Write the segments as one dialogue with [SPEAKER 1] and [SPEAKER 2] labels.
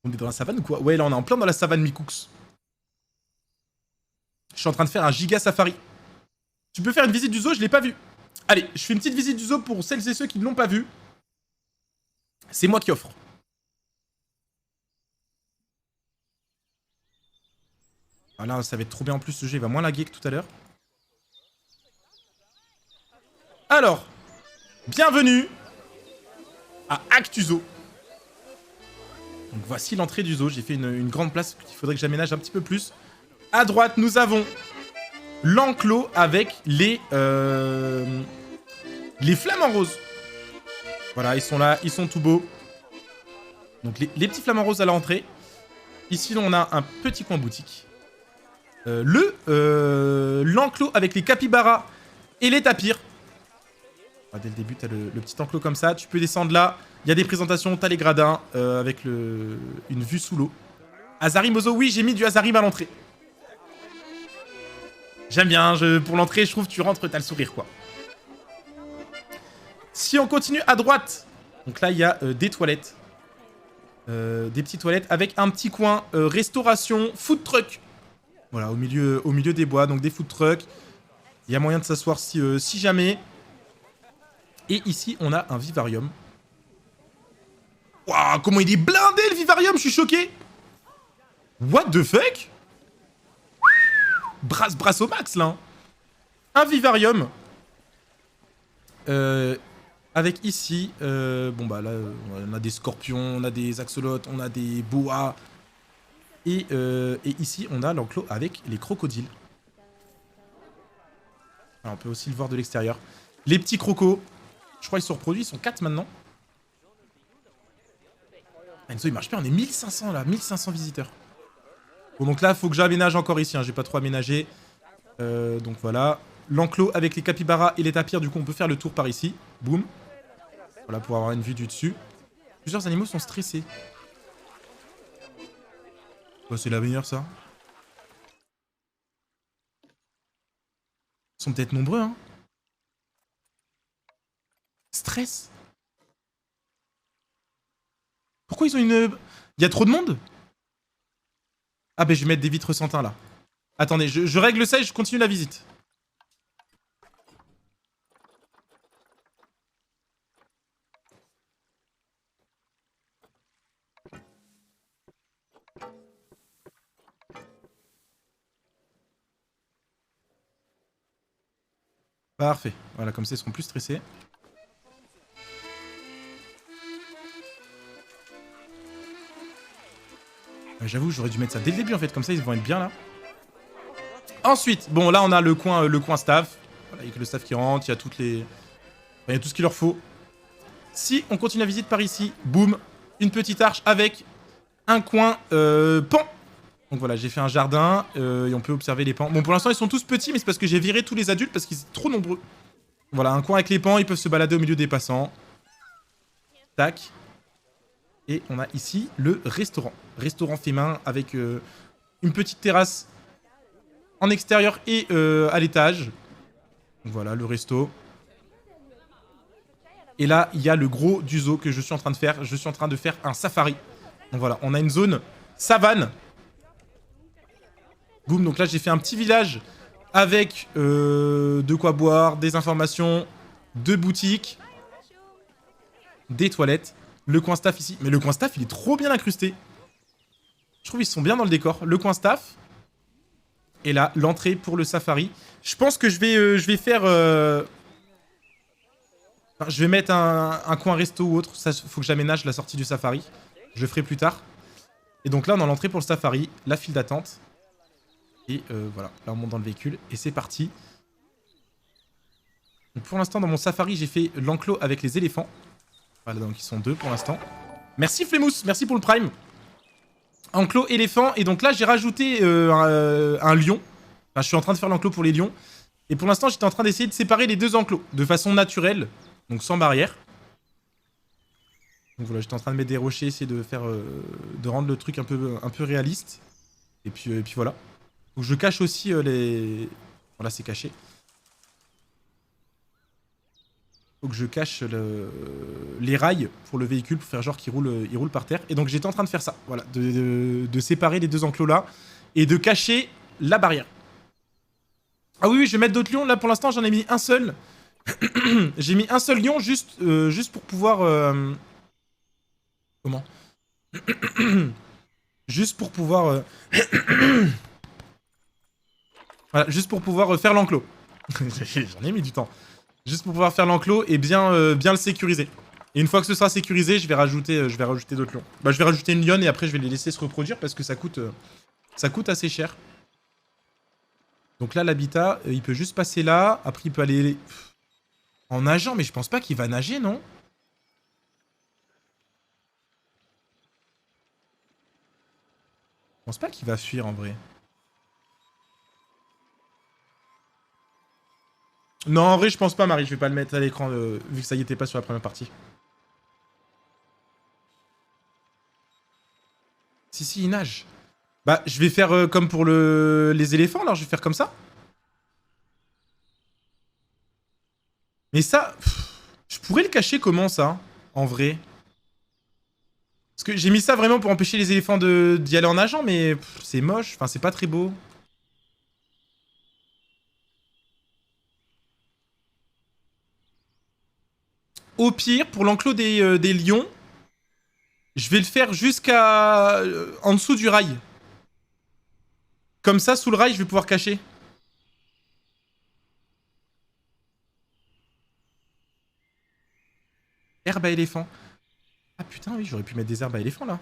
[SPEAKER 1] On est dans la savane ou quoi? Ouais, là on est en plein dans la savane Mikoux. Je suis en train de faire un giga safari. Tu peux faire une visite du zoo, je l'ai pas vu. Allez, je fais une petite visite du zoo pour celles et ceux qui ne l'ont pas vu. C'est moi qui offre. Ah là, ça va être trop bien en plus, ce jeu il va moins laguer que tout à l'heure. Alors, bienvenue à Actuzo. Donc voici l'entrée du zoo. J'ai fait une grande place qu'il faudrait que j'aménage un petit peu plus. À droite, nous avons l'enclos avec les flamants roses. Voilà, ils sont là, ils sont tout beaux. Donc les petits flamants roses à l'entrée. Ici, on a un petit coin boutique. L'enclos avec les capybaras et les tapirs. Ah, dès le début, t'as le petit enclos comme ça. Tu peux descendre là. Il y a des présentations, t'as les gradins avec une vue sous l'eau. Azarimozo, oui, j'ai mis du Azarim à l'entrée. J'aime bien, pour l'entrée, je trouve que tu rentres, t'as le sourire, quoi. Si on continue à droite, donc là, il y a des toilettes. Des petites toilettes avec un petit coin restauration, food truck. Voilà, au milieu des bois, donc des food trucks. Il y a moyen de s'asseoir si jamais. Et ici, on a un vivarium. Waouh, comment il est blindé, le vivarium, je suis choqué. What the fuck? Brasse au max, là. Un vivarium. Avec ici, bon bah là, on a des scorpions, on a des axolotes, on a des boas. Et ici, on a l'enclos avec les crocodiles. Alors, on peut aussi le voir de l'extérieur. Les petits crocos, je crois qu'ils sont reproduits, ils sont 4 maintenant. Enzo, il marche bien, on est 1500 là, 1500 visiteurs. Bon, donc là, il faut que j'aménage encore ici, hein, j'ai pas trop aménagé. Donc voilà. L'enclos avec les capybaras et les tapirs, du coup, on peut faire le tour par ici. Boum. Voilà, pour avoir une vue du dessus. Plusieurs animaux sont stressés. Oh, c'est la meilleure, ça. Ils sont peut-être nombreux, hein. Stress. Pourquoi ils ont une... Il y a trop de monde? Ah ben je vais mettre des vitres sans teint là. Attendez, je règle ça et je continue la visite. Parfait. Voilà, comme ça ils seront plus stressés. J'avoue, j'aurais dû mettre ça dès le début en fait, comme ça ils vont être bien là. Ensuite, bon là on a le coin staff. Voilà, avec le staff qui rentre, il y a toutes les... Enfin, il y a tout ce qu'il leur faut. Si on continue la visite par ici, boum, une petite arche avec un coin pan. Donc voilà, j'ai fait un jardin et on peut observer les pans. Bon, pour l'instant ils sont tous petits, mais c'est parce que j'ai viré tous les adultes parce qu'ils sont trop nombreux. Voilà, un coin avec les pans, ils peuvent se balader au milieu des passants. Tac. Et on a ici le restaurant. Restaurant fait main avec une petite terrasse en extérieur et à l'étage. Voilà, le resto. Et là, il y a le gros du zoo que je suis en train de faire. Je suis en train de faire un safari. Donc voilà, on a une zone savane. Boum, donc là, j'ai fait un petit village avec de quoi boire, des informations, deux boutiques, des toilettes. Le coin staff ici. Mais le coin staff, il est trop bien incrusté. Je trouve qu'ils sont bien dans le décor. Le coin staff. Et là, l'entrée pour le safari. Je pense que je vais faire... Enfin, je vais mettre un coin resto ou autre. Ça, faut que j'aménage la sortie du safari. Je le ferai plus tard. Et donc là, on a l'entrée pour le safari. La file d'attente. Et voilà. Là, on monte dans le véhicule. Et c'est parti. Donc pour l'instant, dans mon safari, j'ai fait l'enclos avec les éléphants. Voilà, donc ils sont 2 pour l'instant. Merci Flemous, merci pour le prime. Enclos éléphant, et donc là j'ai rajouté un lion. Enfin, je suis en train de faire l'enclos pour les lions. Et pour l'instant j'étais en train d'essayer de séparer les deux enclos, de façon naturelle, donc sans barrière. Donc voilà, j'étais en train de mettre des rochers, essayer de faire, de rendre le truc un peu réaliste. Et puis voilà. Donc je cache aussi les... Voilà, c'est caché. Faut que je cache les rails pour le véhicule, pour faire genre qu'il roule, il roule par terre. Et donc j'étais en train de faire ça, voilà, de séparer les deux enclos là et de cacher la barrière. Ah oui, oui, je vais mettre d'autres lions. Là, pour l'instant, j'en ai mis un seul. J'ai mis un seul lion juste pour pouvoir... Comment? Juste pour pouvoir... Voilà, juste pour pouvoir faire l'enclos. J'en ai mis du temps. Juste pour pouvoir faire l'enclos et bien le sécuriser. Et une fois que ce sera sécurisé, je vais rajouter d'autres lions. Bah, je vais rajouter une lionne et après je vais les laisser se reproduire parce que ça coûte assez cher. Donc là, l'habitat, il peut juste passer là. Après, il peut aller en nageant, mais je pense pas qu'il va nager, non? Je pense pas qu'il va fuir en vrai. Non, en vrai, je pense pas, Marie. Je vais pas le mettre à l'écran vu que ça y était pas sur la première partie. Si, si, il nage. Bah, je vais faire comme pour les éléphants, alors je vais faire comme ça. Mais ça, je pourrais le cacher comment, ça, en vrai? Parce que j'ai mis ça vraiment pour empêcher les éléphants d'y aller en nageant, mais c'est moche. Enfin, c'est pas très beau. Au pire, pour l'enclos des lions, je vais le faire jusqu'à... en dessous du rail. Comme ça, sous le rail, je vais pouvoir cacher. Herbe à éléphant. Ah putain, oui, j'aurais pu mettre des herbes à éléphant, là.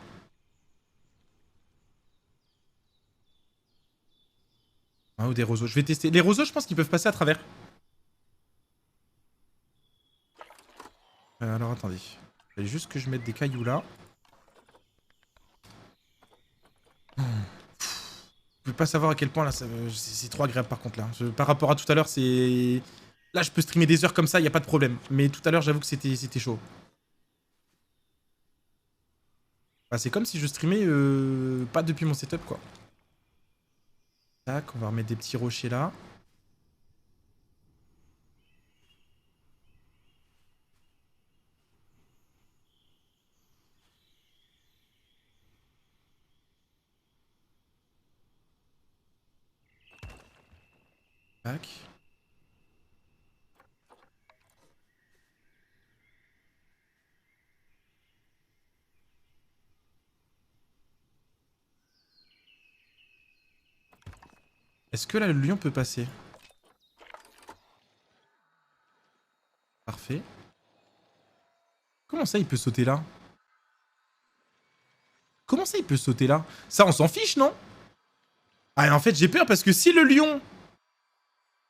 [SPEAKER 1] Ah, ou des roseaux. Je vais tester. Les roseaux, je pense qu'ils peuvent passer à travers. Alors, attendez. Il fallait juste que je mette des cailloux là. Je peux pas savoir à quel point, là, c'est trop agréable, par contre, là. Par rapport à tout à l'heure, c'est... Là, je peux streamer des heures comme ça, y a pas de problème. Mais tout à l'heure, j'avoue que c'était chaud. Bah, c'est comme si je streamais pas depuis mon setup, quoi. Tac, on va remettre des petits rochers là. Tac. Est-ce que là, le lion peut passer? Parfait. Comment ça, il peut sauter là? Comment ça, il peut sauter là? Ça, on s'en fiche, non? Ah, en fait, j'ai peur parce que si le lion...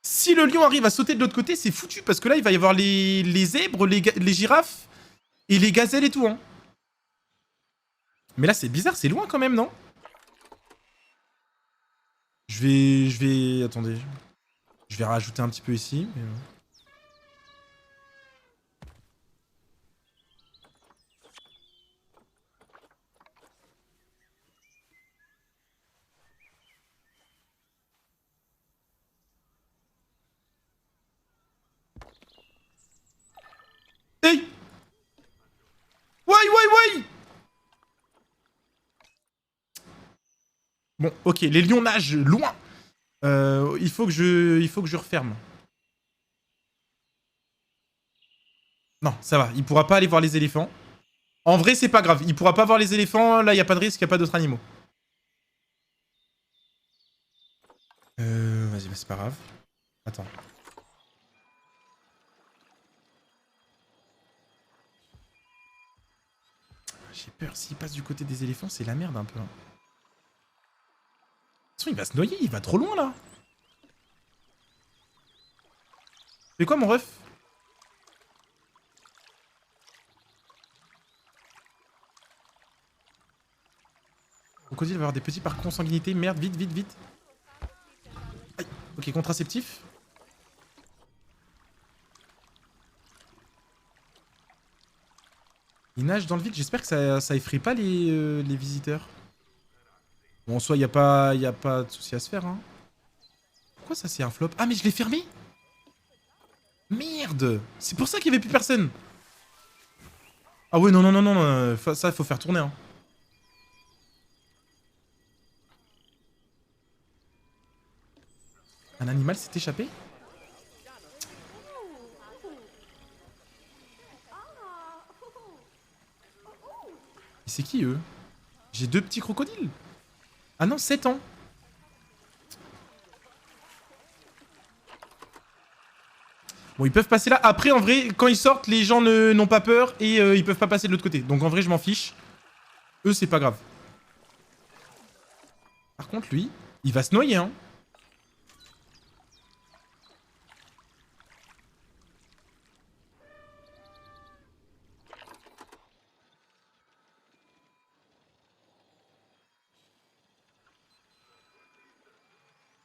[SPEAKER 1] Si le lion arrive à sauter de l'autre côté, c'est foutu. Parce que là, il va y avoir les zèbres, les girafes et les gazelles et tout, hein. Mais là, c'est bizarre, c'est loin quand même, non? Attendez. Je vais rajouter un petit peu ici. Mais... Hey! Ouais! Bon, ok, les lions nagent loin. Il faut que je referme. Non, ça va. Il pourra pas aller voir les éléphants. En vrai, c'est pas grave. Il pourra pas voir les éléphants. Là, il y a pas de risque, il y a pas d'autres animaux. Vas-y, bah, c'est pas grave. Attends. J'ai peur. S'il passe du côté des éléphants, c'est la merde un peu. De toute façon, il va se noyer. Il va trop loin, là. C'est quoi, mon ref? Crocodile va avoir des petits par consanguinité. Merde, vite. Aïe. Ok, contraceptif. Il nage dans le vide. J'espère que ça effraie pas les visiteurs. Bon, en soi, y a pas de souci à se faire, hein. Pourquoi ça, c'est un flop? Ah, mais je l'ai fermé? Merde! C'est pour ça qu'il y avait plus personne. Ah ouais, non, non, non, non, ça, faut faire tourner, hein. Un animal s'est échappé? Mais c'est qui, eux? J'ai 2 petits crocodiles. Ah non, 7 ans. Bon, ils peuvent passer là. Après, en vrai, quand ils sortent, les gens n'ont pas peur et ils peuvent pas passer de l'autre côté. Donc en vrai, je m'en fiche. Eux, c'est pas grave. Par contre, lui, il va se noyer, hein.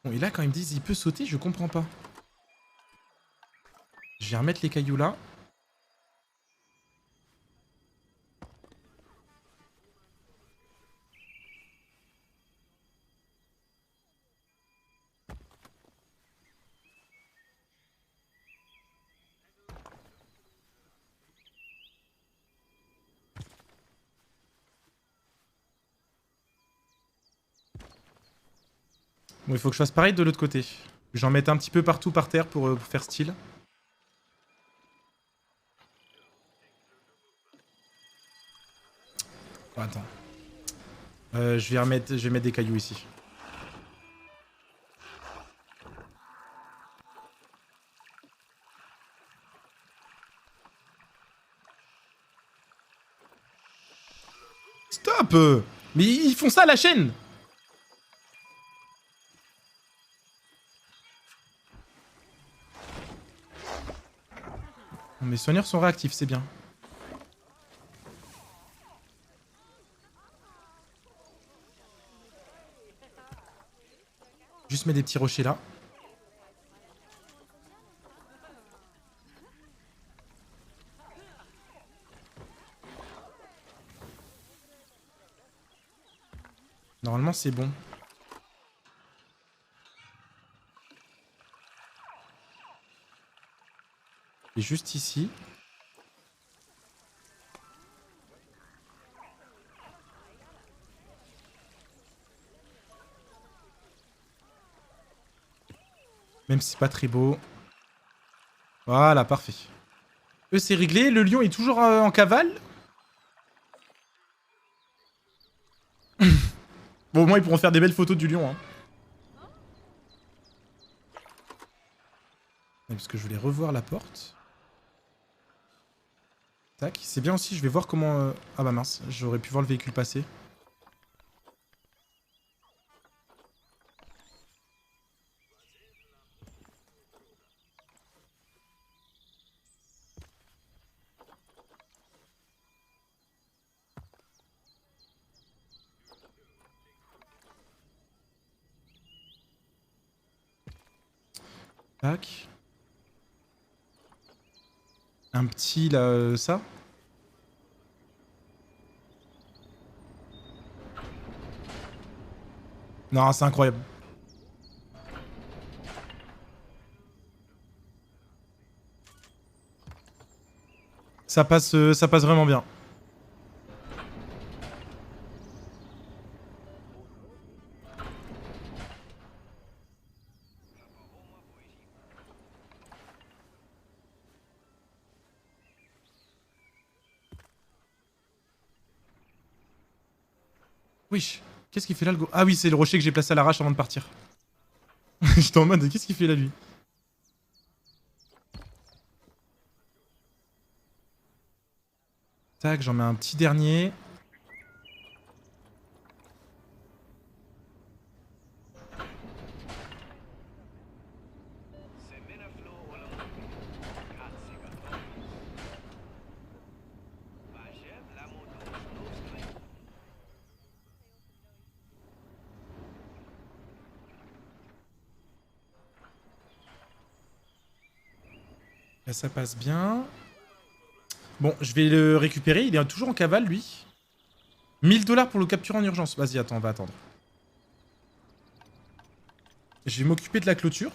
[SPEAKER 1] Bon, et là, quand ils me disent il peut sauter, je comprends pas. Je vais remettre les cailloux là. Bon, il faut que je fasse pareil de l'autre côté. J'en mette un petit peu partout par terre pour faire style. Oh, attends. Je vais mettre des cailloux ici. Stop! Mais ils font ça à la chaîne! Mes soigneurs sont réactifs, c'est bien. Juste mettre des petits rochers là. Normalement, c'est bon. Et juste ici. Même si c'est pas très beau. Voilà, parfait. Eux, c'est réglé. Le lion est toujours en cavale. Bon, au moins, ils pourront faire des belles photos du lion. Hein. Parce que je voulais revoir la porte. Tac. C'est bien aussi, je vais voir comment... Ah bah mince, j'aurais pu voir le véhicule passer. Tac. Un petit, là, ça. Non, c'est incroyable. Ça passe vraiment bien. Wesh, qu'est-ce qu'il fait là, le go? Ah oui, c'est le rocher que j'ai placé à l'arrache avant de partir. J'étais en mode, qu'est-ce qu'il fait là, lui? Tac, j'en mets un petit dernier. Là, ça passe bien. Bon, je vais le récupérer. Il est toujours en cavale, lui. 1000 $ pour le capturer en urgence. Vas-y, attends, on va attendre. Je vais m'occuper de la clôture.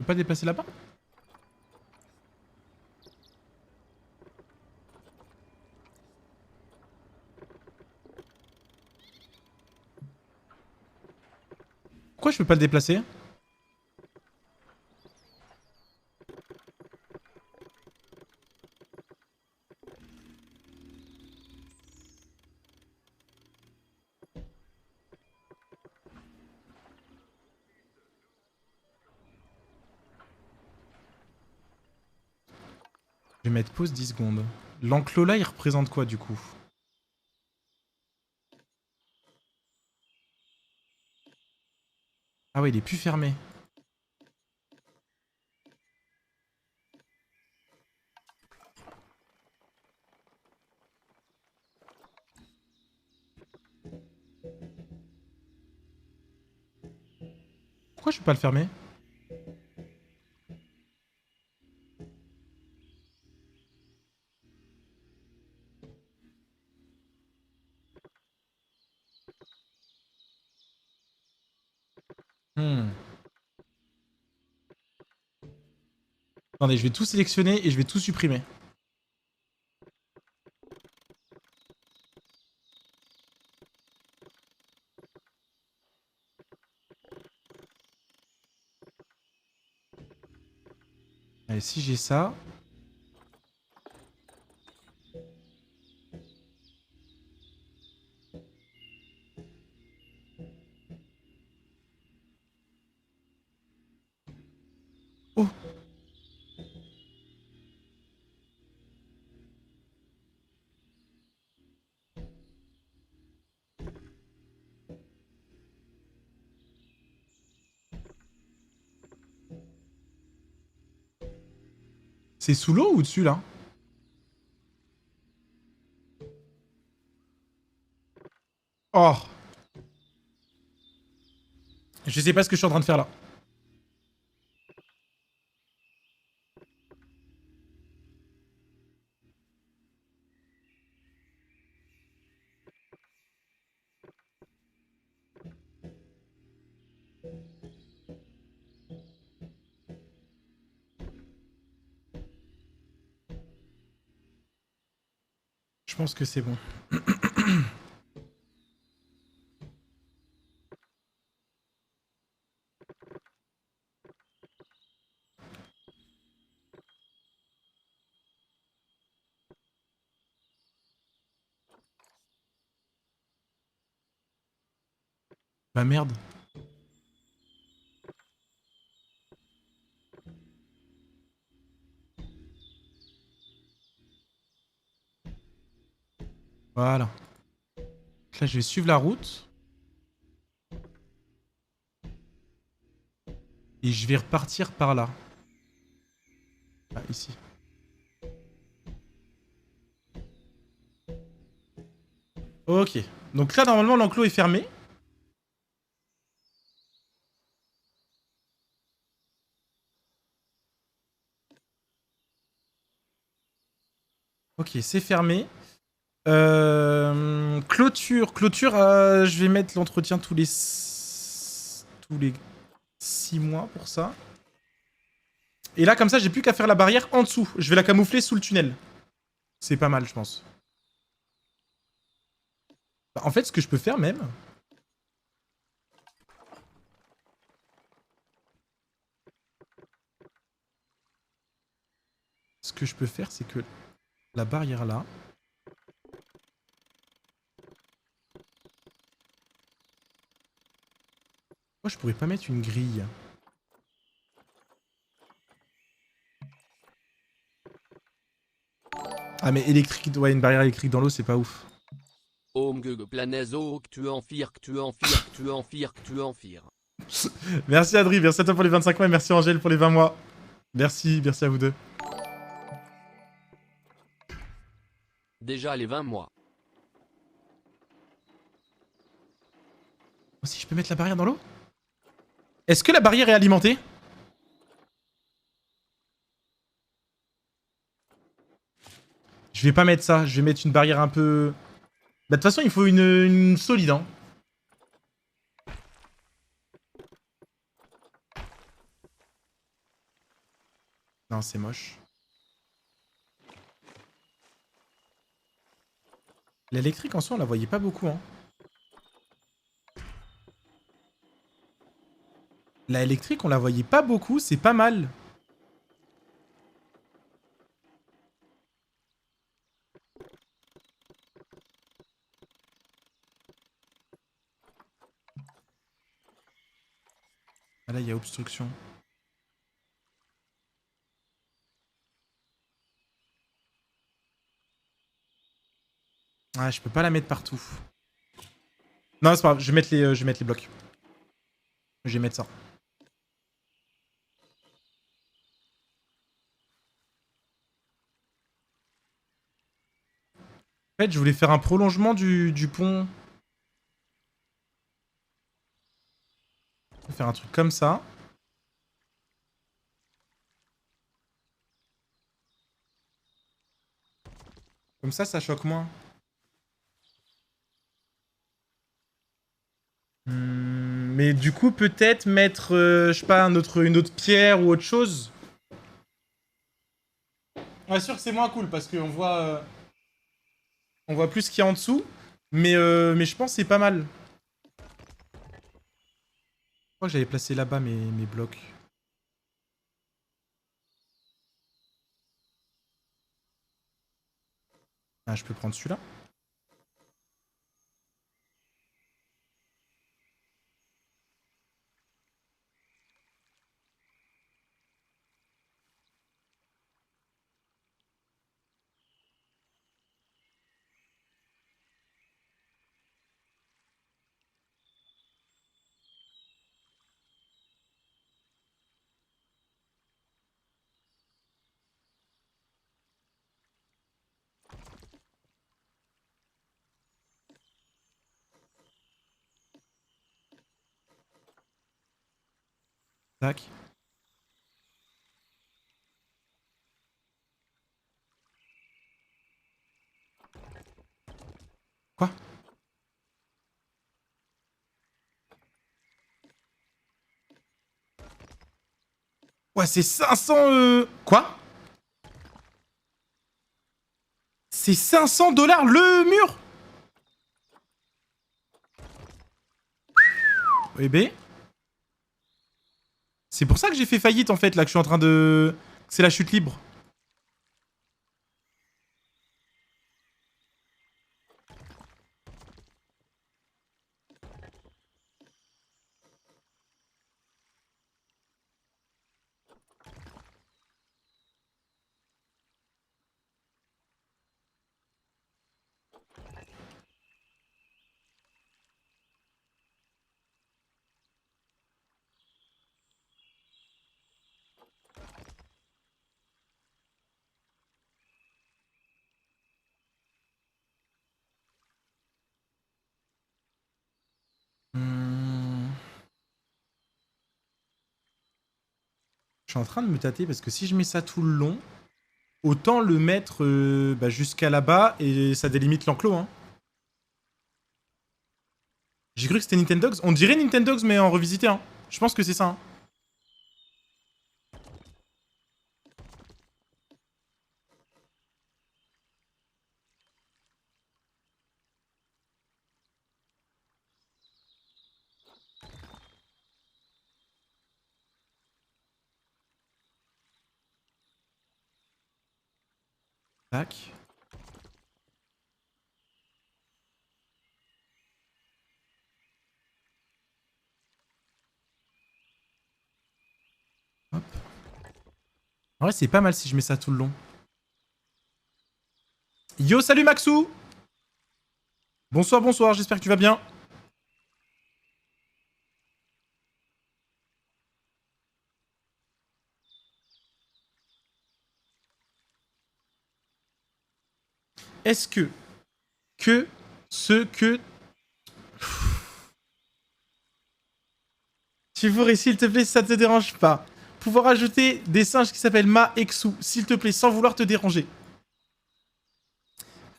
[SPEAKER 1] peux pas déplacer là-bas? Pourquoi je peux pas le déplacer? Je vais mettre pause 10 secondes. L'enclos là, il représente quoi du coup? Ah ouais, il est plus fermé. Pourquoi je peux pas le fermer? Hmm. Attendez, je vais tout sélectionner et je vais tout supprimer. Allez, si j'ai ça... Oh! C'est sous l'eau ou dessus là? Oh! Je sais pas ce que je suis en train de faire là. Je pense que c'est bon. Bah merde. Voilà. Là, je vais suivre la route. Et je vais repartir par là. Ah, ici. Ok. Donc là, normalement, l'enclos est fermé. Ok, c'est fermé. Clôture. Clôture, je vais mettre l'entretien tous les 6 mois pour ça. Et là, comme ça, j'ai plus qu'à faire la barrière en dessous. Je vais la camoufler sous le tunnel. C'est pas mal, je pense. Bah, en fait, ce que je peux faire même... Ce que je peux faire, c'est que la barrière là... Moi, je pourrais pas mettre une grille. Ah, mais électrique... Ouais, une barrière électrique dans l'eau, c'est pas ouf. Merci Adri, merci à toi pour les 25 mois et merci Angèle pour les 20 mois. Merci, merci à vous deux.
[SPEAKER 2] Déjà les 20 mois.
[SPEAKER 1] Aussi, je peux mettre la barrière dans l'eau? Est-ce que la barrière est alimentée? Je vais pas mettre ça, je vais mettre une barrière un peu... Bah de toute façon, il faut une solide, hein. Non, c'est moche. L'électrique en soi, on la voyait pas beaucoup, hein. La électrique, on la voyait pas beaucoup, c'est pas mal. Ah là, il y a obstruction. Ah, je peux pas la mettre partout. Non, c'est pas grave, je vais mettre les blocs. Je vais mettre ça. En fait, je voulais faire un prolongement du pont. Je vais faire un truc comme ça. Comme ça choque moins. Mais du coup, peut-être mettre, je sais pas, une autre pierre ou autre chose. Ouais, sûr que c'est moins cool parce on voit plus ce qu'il y a en dessous. Mais je pense que c'est pas mal. Je crois que j'avais placé là-bas mes blocs. Ah, je peux prendre celui-là. Tac. Quoi? Ouais, c'est 500... Quoi? C'est 500 $ le mur? Eh ben... C'est pour ça que j'ai fait faillite, en fait, là, que je suis en train de... C'est la chute libre. Je suis en train de me tâter parce que si je mets ça tout le long, autant le mettre jusqu'à là-bas et ça délimite l'enclos. Hein. J'ai cru que c'était Nintendogs. On dirait Nintendogs mais en revisité. Hein. Je pense que c'est ça. Hein. Tac. Hop. En vrai, c'est pas mal si je mets ça tout le long. Yo, salut Maxou! Bonsoir, bonsoir, j'espère que tu vas bien. Est-ce que... Tu voudrais, s'il te plaît, si ça te dérange pas, pouvoir ajouter des singes qui s'appellent Ma Exu, s'il te plaît, sans vouloir te déranger.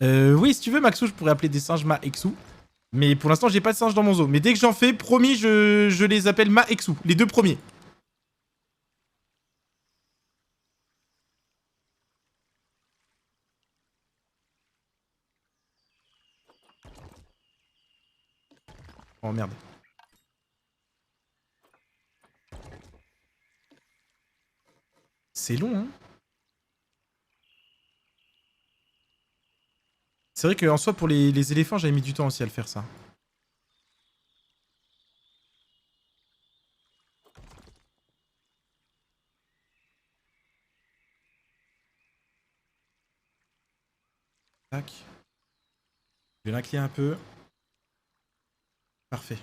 [SPEAKER 1] Oui, si tu veux, Maxou, je pourrais appeler des singes Ma Exu. Mais pour l'instant, j'ai pas de singes dans mon zoo. Mais dès que j'en fais, promis, je les appelle Ma Exu. Les deux premiers. Oh merde. C'est long, hein. C'est vrai qu'en soi, pour les éléphants, j'avais mis du temps aussi à le faire, ça. Tac. Je vais l'incliner un peu. Parfait.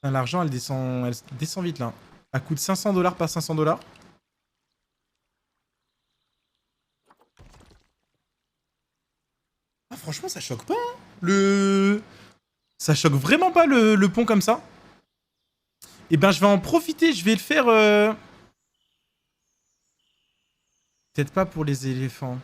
[SPEAKER 1] L'argent, elle descend vite, là. À coût de 500 $ par 500 $. Ah, franchement, ça choque pas, hein. Ça choque vraiment pas le pont comme ça. Et ben, je vais en profiter. Je vais le faire... Peut-être pas pour les éléphants.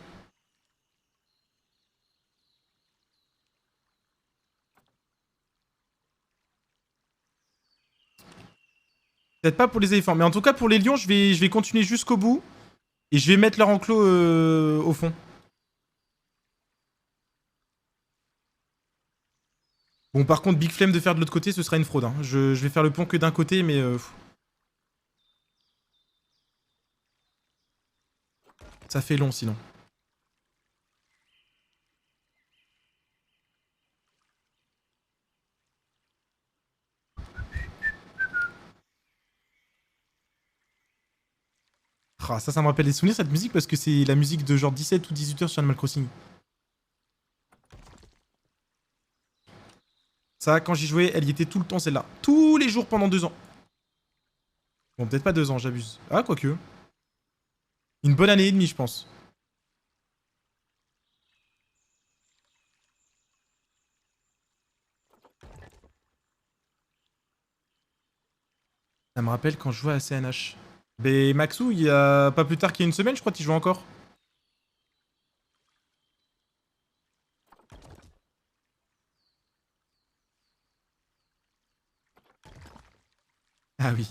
[SPEAKER 1] Peut-être pas pour les éléphants. Mais en tout cas, pour les lions, je vais continuer jusqu'au bout. Et je vais mettre leur enclos au fond. Bon, par contre, Big Flemme de faire de l'autre côté, ce sera une fraude, hein. Je vais faire le pont que d'un côté, mais... ça fait long, sinon. Ah, ça me rappelle des souvenirs, cette musique, parce que c'est la musique de genre 17 ou 18 heures sur Animal Crossing. Ça, quand j'y jouais, elle y était tout le temps, celle-là. Tous les jours pendant 2 ans. Bon, peut-être pas 2 ans, j'abuse. Ah, quoique. Une bonne année et demie, je pense. Ça me rappelle quand je jouais à CNH. Mais Maxou, il y a pas plus tard qu'il y a une semaine, je crois, qu'il joue encore. Ah oui.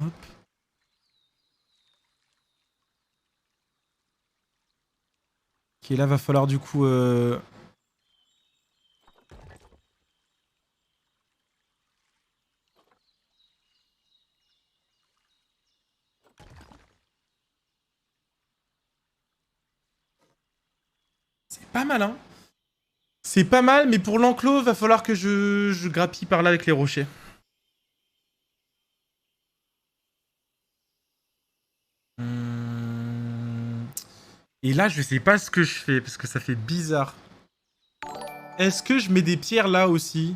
[SPEAKER 1] Hop. Ok, là, va falloir du coup... C'est pas mal, hein. C'est pas mal, mais pour l'enclos, va falloir que je grappille par là avec les rochers. Hum. Et là, je sais pas ce que je fais, parce que ça fait bizarre. Est-ce que je mets des pierres là aussi?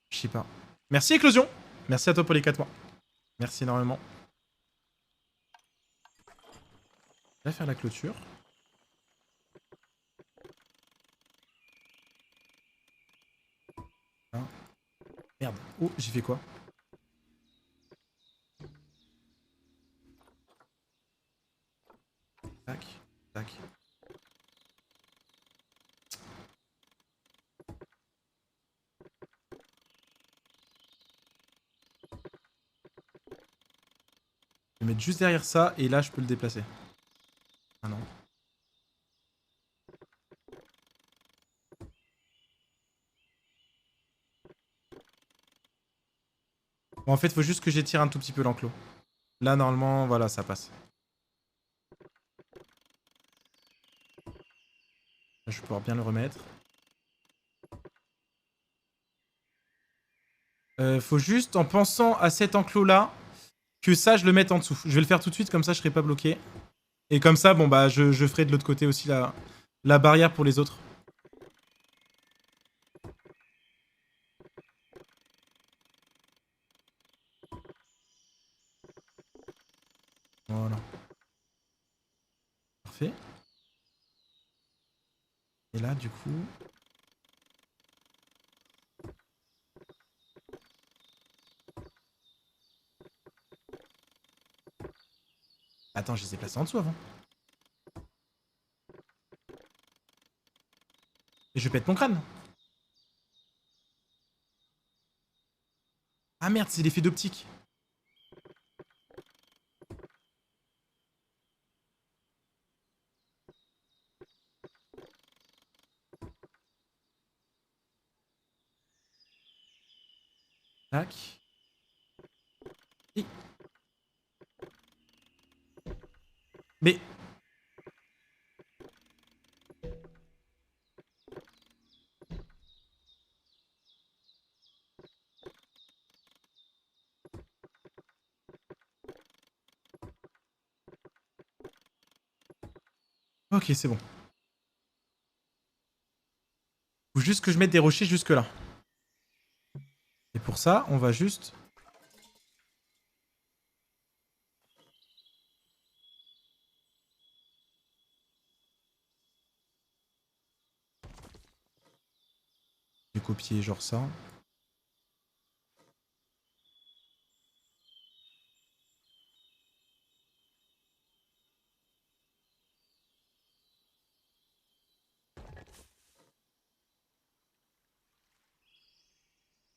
[SPEAKER 1] Je sais pas. Merci, Éclosion. Merci à toi pour les 4 mois. Merci énormément. Je vais faire la clôture. Hein. Merde. Oh, j'ai fait quoi? Tac, tac. Je vais mettre juste derrière ça, et là, je peux le déplacer. Ah non. Bon, en fait, faut juste que j'étire un tout petit peu l'enclos. Là, normalement, voilà, ça passe. Là, je vais pouvoir bien le remettre. Faut juste, en pensant à cet enclos-là, que ça, je le mette en dessous. Je vais le faire tout de suite, comme ça, je serai pas bloqué. Et comme ça, bon, bah, je ferai de l'autre côté aussi la barrière pour les autres. Voilà. Parfait. Et là, du coup... Attends, je les ai placés en dessous avant. Et je pète mon crâne. Ah merde, c'est l'effet d'optique. Tac. Et... Mais... Ok, c'est bon. Faut juste que je mette des rochers jusque là. Et pour ça, on va juste... Je vais copier genre ça.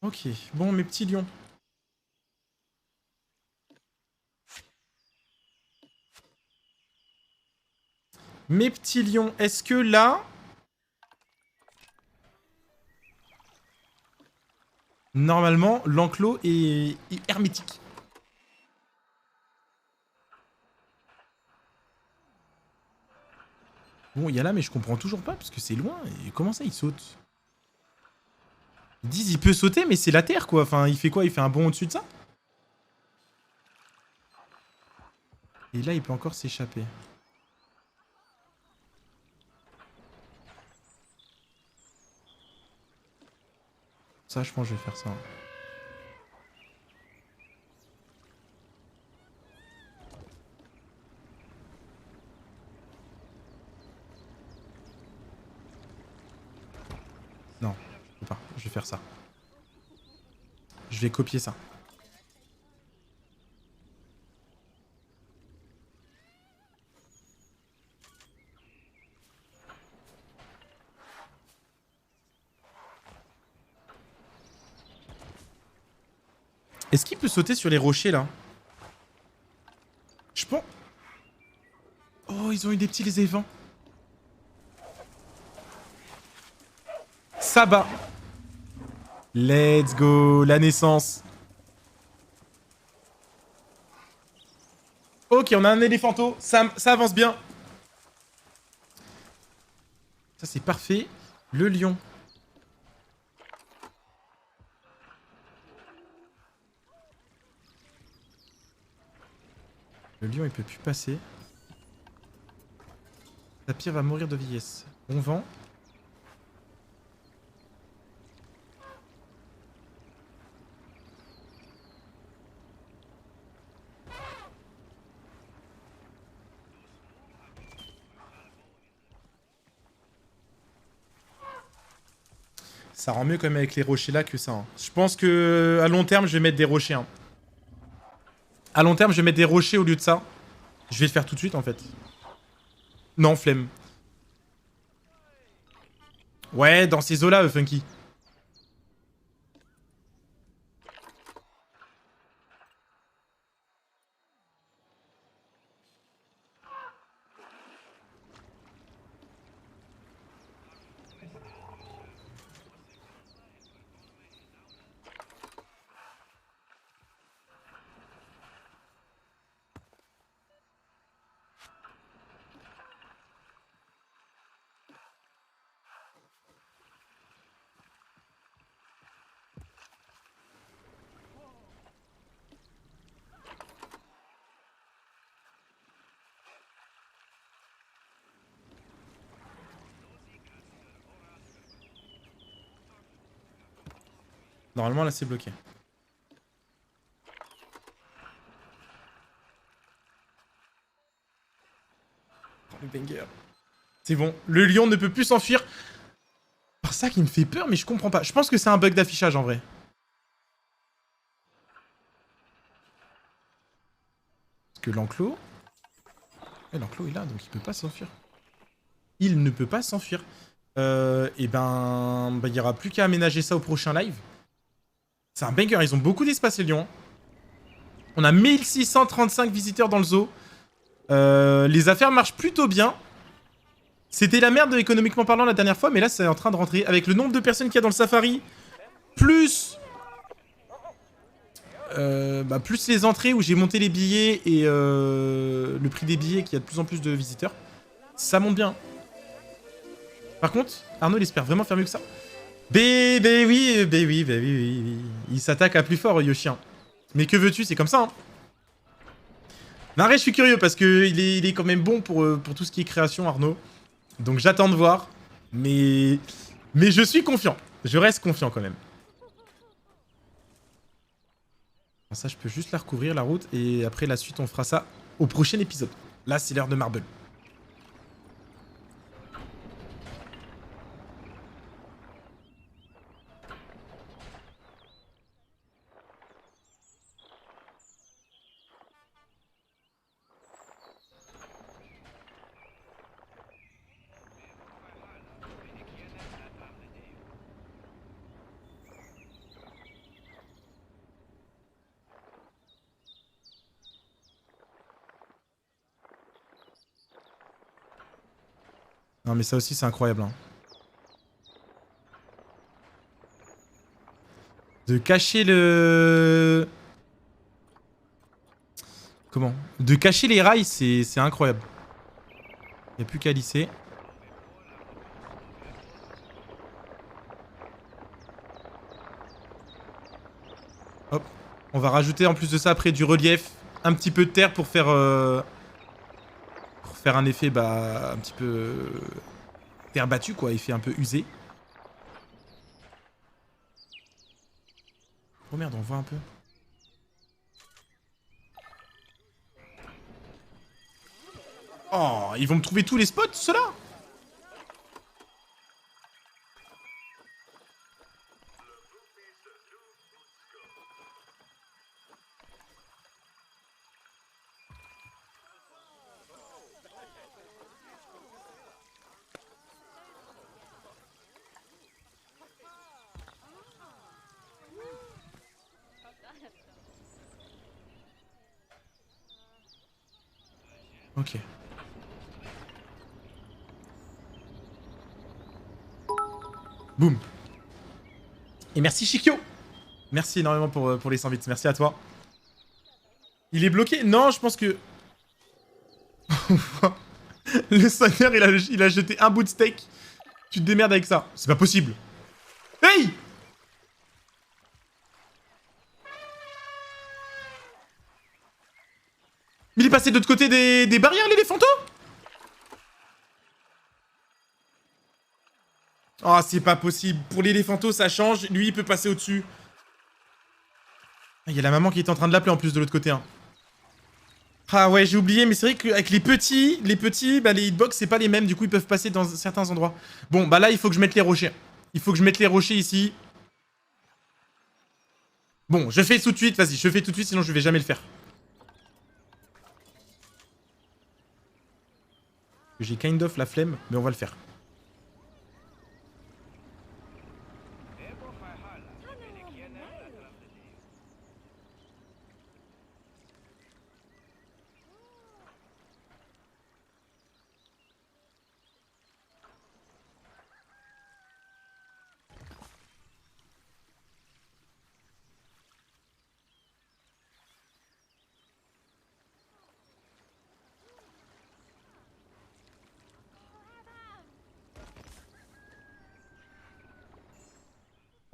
[SPEAKER 1] Ok, bon mes petits lions. Mes petits lions, est-ce que là... Normalement, l'enclos est hermétique. Bon, il y a là, mais je comprends toujours pas, parce que c'est loin. Et comment ça, il saute? Ils disent il peut sauter, mais c'est la terre, quoi. Enfin, il fait quoi? Il fait un bond au-dessus de ça? Et là, il peut encore s'échapper. Ça, je pense que je vais faire ça. Non, je peux pas. Je vais faire ça. Je vais copier ça. Est-ce qu'il peut sauter sur les rochers, là? Je pense... Oh, ils ont eu des petits les éléphants. Ça bat. Let's go, la naissance. Ok, on a un éléphanto, ça avance bien. Ça c'est parfait. Le lion. Le lion il peut plus passer. Tapir va mourir de vieillesse. Bon vent. Ça rend mieux quand même avec les rochers là que ça. Hein. Je pense que à long terme je vais mettre des rochers. Hein. À long terme je vais mettre des rochers au lieu de ça. Je vais le faire tout de suite en fait. Non, flemme. Ouais, dans ces eaux là, Funky. Normalement là c'est bloqué. Le banger. C'est bon, le lion ne peut plus s'enfuir. C'est ça qui me fait peur, mais je comprends pas. Je pense que c'est un bug d'affichage en vrai. Parce que l'enclos... Et l'enclos est là, donc il peut pas s'enfuir. Il ne peut pas s'enfuir. Et ben, il y aura plus qu'à aménager ça au prochain live. C'est un banger, ils ont beaucoup d'espace les lions. On a 1635 visiteurs dans le zoo. Les affaires marchent plutôt bien. C'était la merde économiquement parlant la dernière fois, mais là c'est en train de rentrer. Avec le nombre de personnes qu'il y a dans le safari, plus... plus les entrées où j'ai monté les billets et le prix des billets, qu'il y a de plus en plus de visiteurs, ça monte bien. Par contre, Arnaud il espère vraiment faire mieux que ça. Oui. Il s'attaque à plus fort, Yoshien. Mais que veux-tu, c'est comme ça. Hein. Naré, je suis curieux parce que il est quand même bon pour tout ce qui est création, Arnaud. Donc j'attends de voir. Mais je suis confiant. Je reste confiant quand même. Ça, je peux juste la recouvrir, la route. Et après, la suite, on fera ça au prochain épisode. Là, c'est l'heure de Marble. Non, mais ça aussi, c'est incroyable. Hein. De cacher le... Comment? De cacher les rails, c'est incroyable. Il n'y a plus qu'à lisser. Hop. On va rajouter en plus de ça après du relief. Un petit peu de terre pour faire un effet un petit peu terre battue quoi, effet un peu usé. Oh merde, on voit un peu. Oh, ils vont me trouver tous les spots, ceux-là. Ok. Boum. Et merci Shikyo. Merci énormément pour les 100 bits. Merci à toi. Il est bloqué? Non, je pense que... Le sonneur, il a jeté un bout de steak. Tu te démerdes avec ça. C'est pas possible. Hey! Il est passé de l'autre côté des barrières, l'éléphanto? Oh, c'est pas possible. Pour l'éléphanto, ça change. Lui, il peut passer au-dessus. Il y a la maman qui est en train de l'appeler en plus de l'autre côté. Hein. Ah ouais, j'ai oublié, mais c'est vrai qu'avec les petits, les hitbox, c'est pas les mêmes. Du coup, ils peuvent passer dans certains endroits. Bon, bah là, il faut que je mette les rochers. Il faut que je mette les rochers ici. Bon, je fais tout de suite. Vas-y, je fais tout de suite, sinon je vais jamais le faire. J'ai kind of la flemme, mais on va le faire.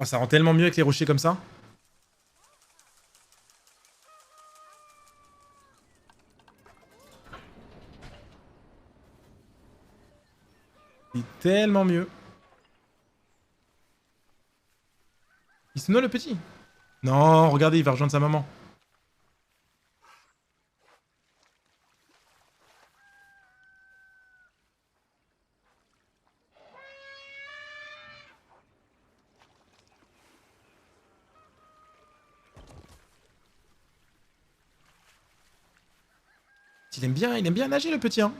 [SPEAKER 1] Oh, ça rend tellement mieux avec les rochers comme ça. C'est tellement mieux. Il se noie le petit. Non, regardez, il va rejoindre sa maman. Il aime bien nager, le petit, hein.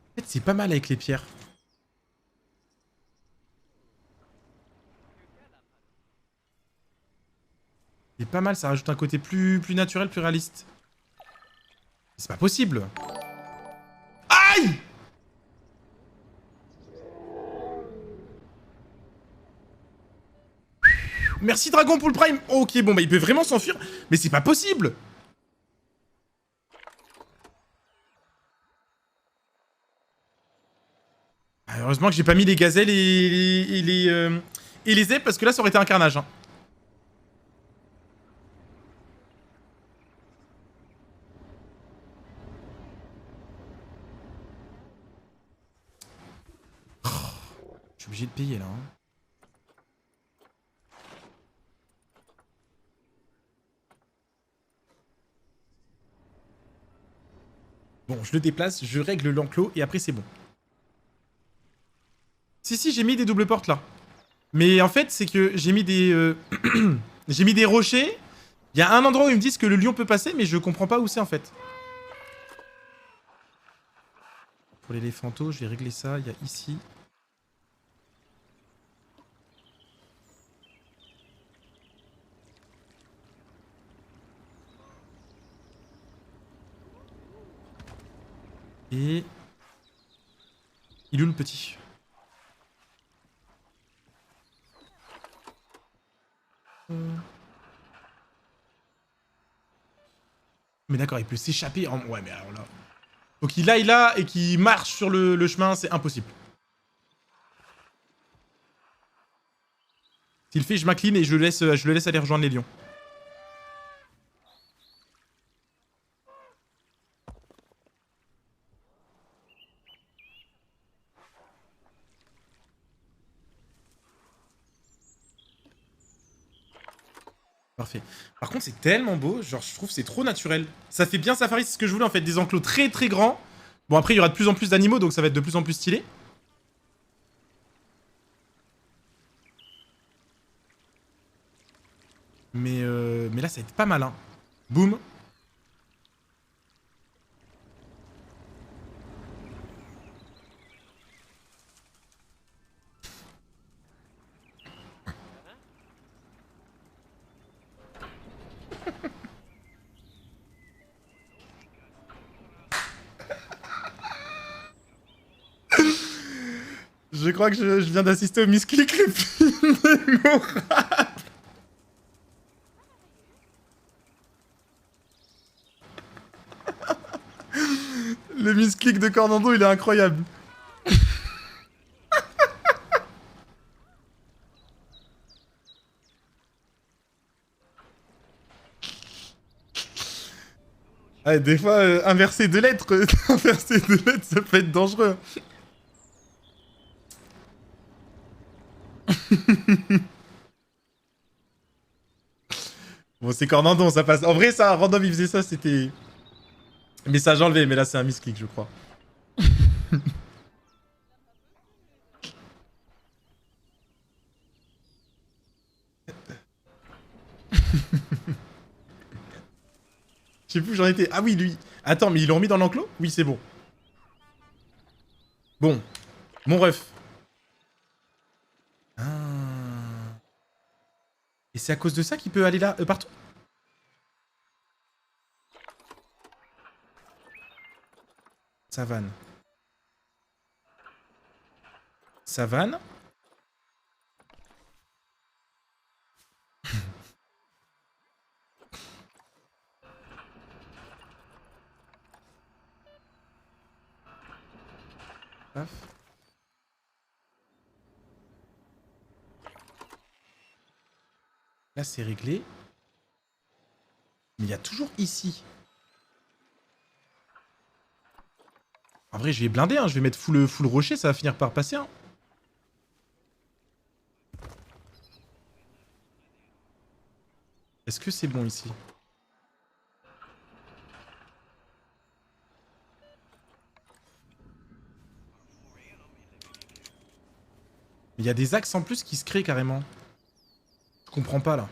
[SPEAKER 1] En fait, c'est pas mal avec les pierres. C'est pas mal, ça rajoute un côté plus naturel, plus réaliste. C'est pas possible. Aïe! Merci Dragon pour le Prime. Ok, bon, bah il peut vraiment s'enfuir. Mais c'est pas possible. Ah, heureusement que j'ai pas mis les gazelles et les zèbres, parce que là, ça aurait été un carnage. Hein. Je suis obligé de payer, là. Hein. Bon, je le déplace, je règle l'enclos, et après, c'est bon. Si, j'ai mis des doubles portes, là. Mais en fait, c'est que j'ai mis des... j'ai mis des rochers. Il y a un endroit où ils me disent que le lion peut passer, mais je comprends pas où c'est, en fait. Pour l'éléphanto, je vais régler ça. Il y a ici. Et... Il est où le petit? Mais d'accord, il peut s'échapper. En... Ouais, mais alors là... Faut qu'il aille là et qu'il marche sur le chemin, c'est impossible. S'il fait, je m'incline et je le laisse aller rejoindre les lions. Parfait. Par contre, c'est tellement beau, genre je trouve que c'est trop naturel. Ça fait bien safari, c'est ce que je voulais en fait, des enclos très très grands. Bon après, il y aura de plus en plus d'animaux, donc ça va être de plus en plus stylé. Mais là, ça va être pas mal, hein. Boum. Je crois que je viens d'assister au misclick le plus mémorable. Le misclick de Cornando, il est incroyable. Ah, des fois, inverser deux lettres, inverser deux lettres, ça peut être dangereux. Bon, c'est Cornandon, ça passe. En vrai, ça, random, il faisait ça, c'était... Message enlevé, mais là, c'est un misclick, je crois. Je sais plus où j'en étais. Ah oui, lui. Attends, mais ils l'ont remis dans l'enclos? Oui, c'est bon. Bon. Mon ref. Ah. Et c'est à cause de ça qu'il peut aller là, partout? Savane. Savane. Paf. Là, c'est réglé. Mais il y a toujours ici. En vrai, je vais blinder, hein. Je vais mettre full rocher, ça va finir par passer. Hein. Est-ce que c'est bon ici? Il y a des axes en plus qui se créent carrément. Je comprends pas là.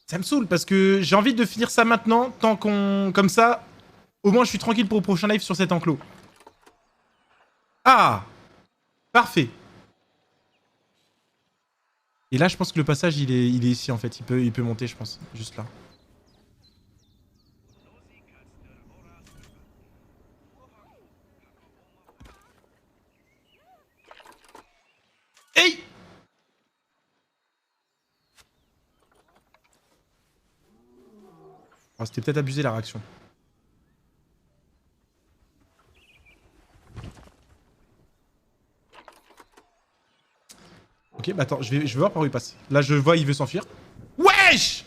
[SPEAKER 1] Ça me saoule parce que j'ai envie de finir ça maintenant, tant qu'on... Comme ça, au moins je suis tranquille pour le prochain live sur cet enclos. Ah! Parfait. Et là, je pense que le passage, il est ici, en fait. Il peut monter, je pense. Juste là. Hey! Oh, c'était peut-être abusé, la réaction. Ok, bah attends, je vais voir par où il passe. Là, je vois, il veut s'enfuir. Wesh!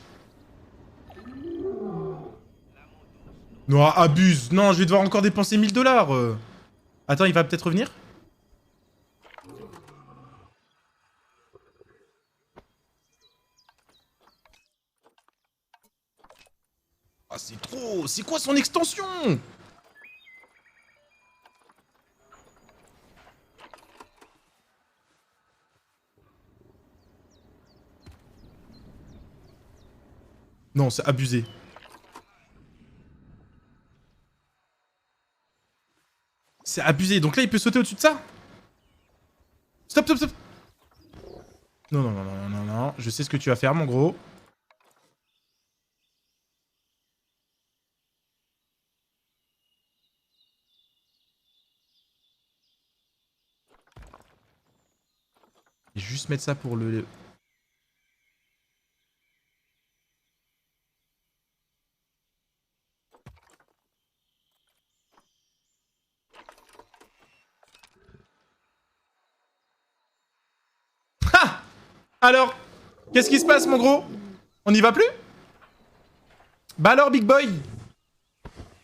[SPEAKER 1] Non, abuse. Non, je vais devoir encore dépenser 1000 dollars. Attends, il va peut-être revenir? Ah, c'est trop. C'est quoi son extension? Non, c'est abusé. C'est abusé. Donc là, il peut sauter au-dessus de ça? Stop, stop, stop. Non, non, non, non, non, non. Je sais ce que tu vas faire, mon gros. Et juste mettre ça pour le... Ha! Alors, qu'est-ce qui se passe, mon gros? On n'y va plus? Bah alors, big boy?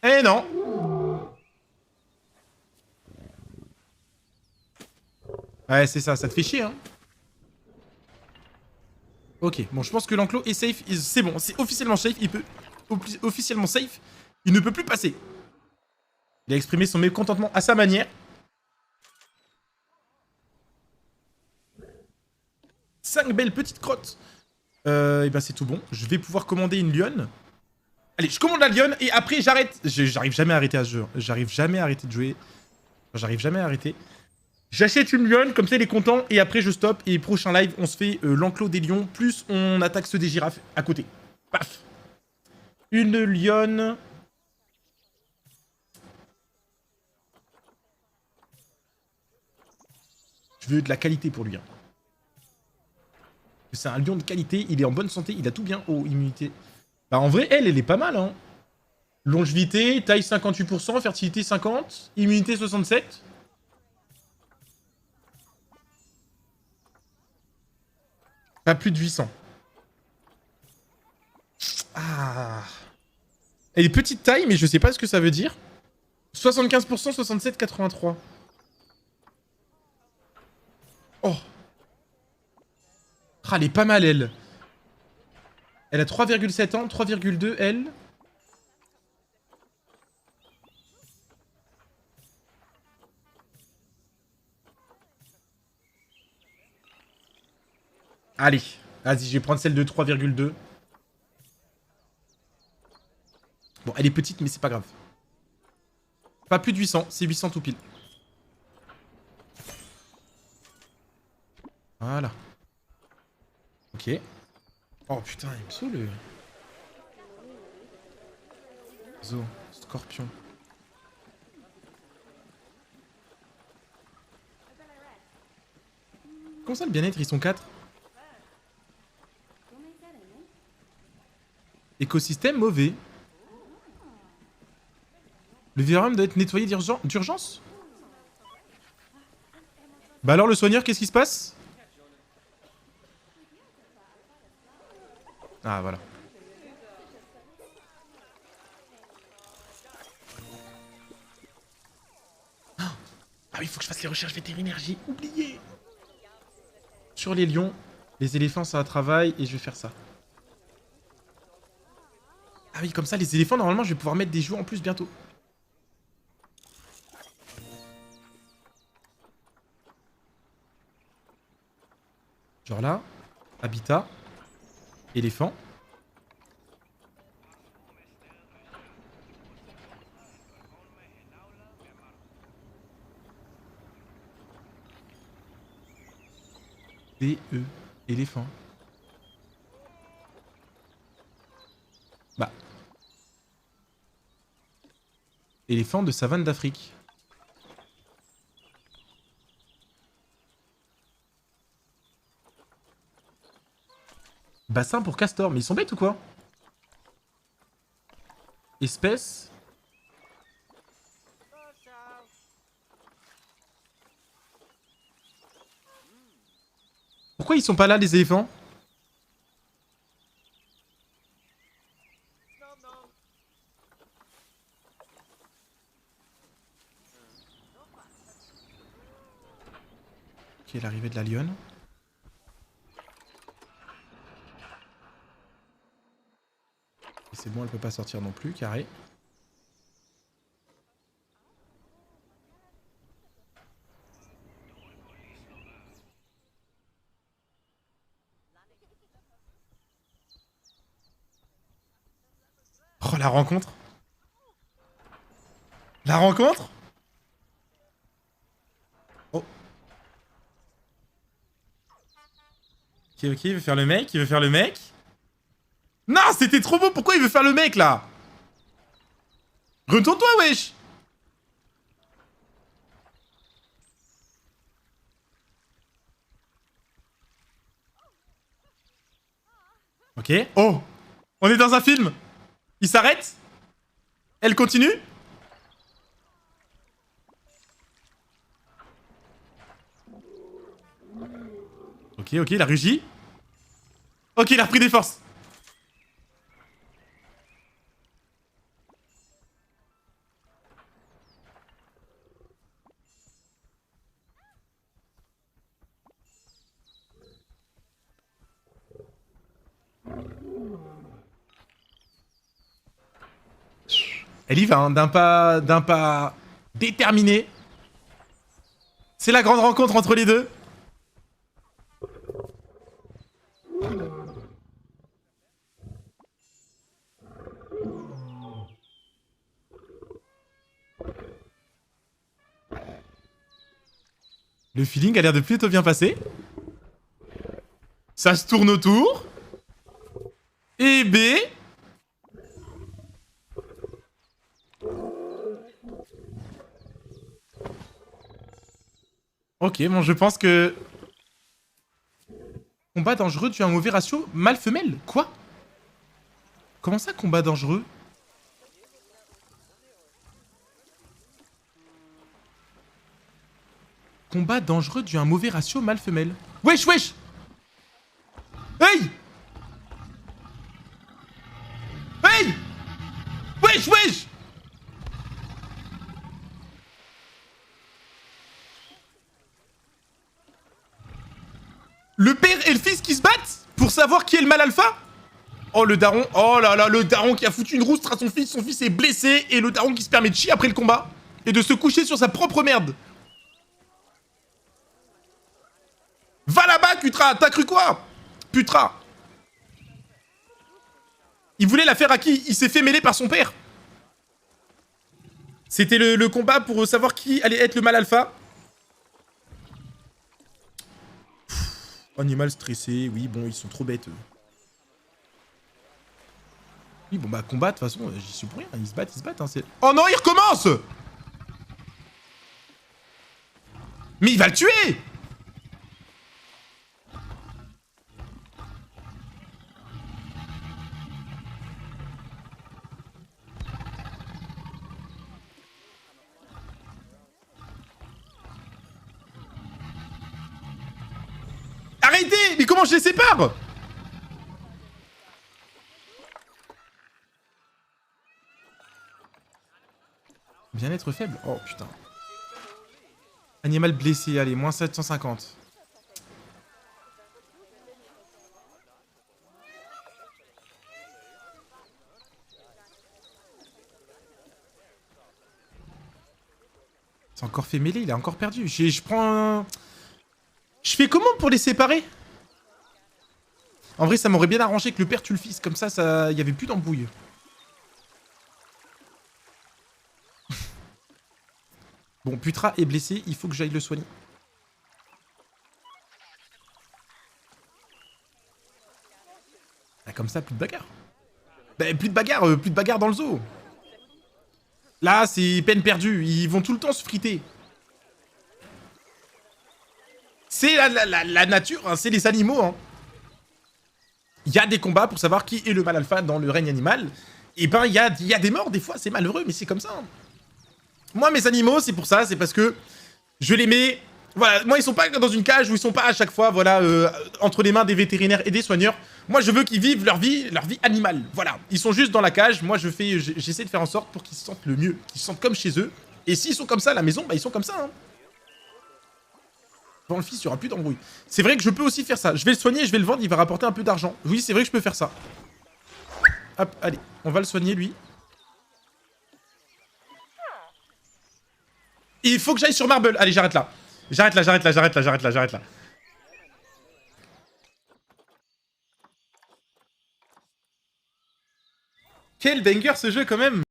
[SPEAKER 1] Eh non. Ouais, c'est ça, ça te fait chier, hein. Ok, bon, je pense que l'enclos est safe. C'est bon, c'est officiellement safe. Il peut... Officiellement safe. Il ne peut plus passer. Il a exprimé son mécontentement à sa manière. 5 belles petites crottes. Et bah c'est tout bon. Je vais pouvoir commander une lionne. Allez, je commande la lionne et après j'arrête. J'arrive jamais à arrêter à ce jeu. J'arrive jamais à arrêter de jouer. J'arrive jamais à arrêter. J'achète une lionne, comme ça il est content, et après je stoppe, et prochain live, on se fait l'enclos des lions, plus on attaque ceux des girafes à côté. Paf. Une lionne. Je veux de la qualité pour lui. Hein. C'est un lion de qualité, il est en bonne santé, il a tout bien. Oh, immunité. Bah en vrai, elle est pas mal, hein. Longévité, taille 58%, fertilité 50, immunité 67. Pas plus de 800. Ah. Elle est petite taille, mais je sais pas ce que ça veut dire. 75%, 67, 83. Oh. Ah, elle est pas mal, elle. Elle a 3,7 ans, 3,2, elle. Allez. Vas-y, je vais prendre celle de 3,2. Bon, elle est petite, mais c'est pas grave. Pas plus de 800, c'est 800 tout pile. Voilà. Ok. Oh putain, il me saoule. Zo, scorpion. Comment ça, le bien-être, ils sont 4? Écosystème mauvais. Le vivarium doit être nettoyé d'urgence? Bah alors le soigneur, qu'est-ce qui se passe? Ah voilà. Ah oui, il faut que je fasse les recherches vétérinaires, j'ai oublié. Sur les lions, les éléphants ça travaille et je vais faire ça. Ah oui, comme ça les éléphants normalement je vais pouvoir mettre des jouets en plus bientôt. Genre là, habitat, éléphant. D-E, éléphant. Bah. Éléphant de savane d'Afrique. Bassin pour castor, mais ils sont bêtes ou quoi? Espèce. Pourquoi ils sont pas là les éléphants? Ok, l'arrivée de la lionne. Et c'est bon, elle peut pas sortir non plus, carré. Oh, la rencontre. La rencontre. Oh. Ok, ok, il veut faire le mec, il veut faire le mec. Non, c'était trop beau, pourquoi il veut faire le mec, là? Retourne-toi, wesh. Ok. Oh, on est dans un film. Il s'arrête. Elle continue. Ok, ok, il a rugi. Ok, il a repris des forces. Elle y va, hein, d'un pas déterminé. C'est la grande rencontre entre les deux. Le feeling a l'air de plutôt bien passer. Ça se tourne autour. Et B. Ok, bon, je pense que... Combat dangereux dû à un mauvais ratio mâle-femelle. Quoi? Comment ça, combat dangereux? Combat dangereux dû à un mauvais ratio mâle-femelle. Wesh, wesh! Hey! Hey! Wesh, wesh! Le père et le fils qui se battent pour savoir qui est le mâle alpha? Oh, le daron. Oh là là, le daron qui a foutu une roustre à son fils. Son fils est blessé. Et le daron qui se permet de chier après le combat. Et de se coucher sur sa propre merde. Va là-bas, Kutra. T'as cru quoi? Putra. Il voulait la faire à qui? Il s'est fait mêler par son père. C'était le combat pour savoir qui allait être le mâle alpha. Animal stressé. Oui, bon, ils sont trop bêtes, eux. Oui, bon, bah, combat, de toute façon, j'y suis pour rien. Ils se battent, hein. Oh non, il recommence! Mais il va le tuer! égalité. Mais comment je les sépare? Bien-être faible. Oh putain. Animal blessé, allez, moins 750. C'est encore fait mêler, il a encore perdu. Je prends un... Je fais comment pour les séparer? En vrai, ça m'aurait bien arrangé que le père tue le fils. Comme ça, il y avait plus d'embrouille. Bon, Putra est blessé, il faut que j'aille le soigner. Ah, comme ça, plus de bagarre. Bah, plus de bagarre dans le zoo. Là, c'est peine perdue, ils vont tout le temps se friter. C'est la nature, hein, c'est les animaux. Hein. Il y a des combats pour savoir qui est le mâle alpha dans le règne animal. Et ben, il y a des morts, des fois, c'est malheureux, mais c'est comme ça. Hein. Moi, mes animaux, c'est pour ça, c'est parce que je les mets... Voilà, moi, ils sont pas dans une cage où ils sont pas à chaque fois, voilà, entre les mains des vétérinaires et des soigneurs. Moi, je veux qu'ils vivent leur vie animale. Voilà, ils sont juste dans la cage. Moi, j'essaie de faire en sorte pour qu'ils se sentent le mieux, qu'ils se sentent comme chez eux. Et s'ils sont comme ça à la maison, bah, ils sont comme ça. Hein. Dans le fils, il y aura plus d'embrouille. C'est vrai que je peux aussi faire ça. Je vais le soigner, je vais le vendre, il va rapporter un peu d'argent. Oui, c'est vrai que je peux faire ça. Hop, allez, on va le soigner, lui. Il faut que j'aille sur Marble. Allez, j'arrête là. J'arrête là. Quel banger ce jeu quand même.